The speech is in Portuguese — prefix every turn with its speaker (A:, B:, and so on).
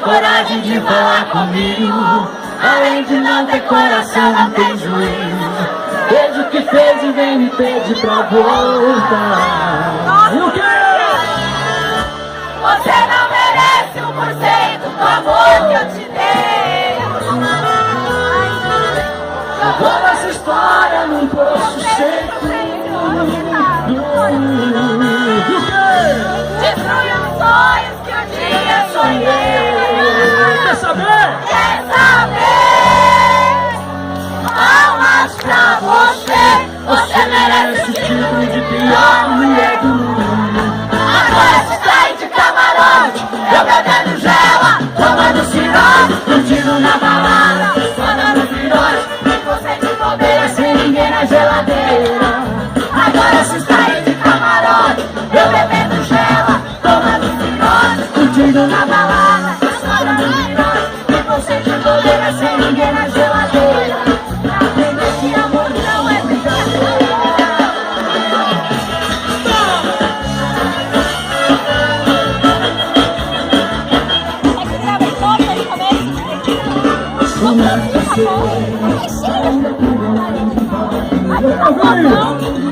A: coragem de falar comigo. Além de não ter coração, não tem juízo. Fez o que fez e vem me pedir pra voltar. E o quê?
B: Você não merece 1% do amor que eu te dei.
A: Jogou nossa história num poço seco.
B: Destruiu os sonhos que um dia sonhei.
A: Quer saber?
B: Quer saber? Palmas pra você. Você merece
A: o título de pior mulher do mundo.
B: Agora se sai de camarote, eu bebendo gela, tomando cirote, curtindo na balada, sonando virote, e você de bobeira sem ninguém na geladeira. Agora se sai de camarote, eu bebendo gela, tomando virote, curtindo na balada, sonando virote, e você de bobeira sem ninguém na geladeira. Pra aprender que amor não é brincadeira.
A: Não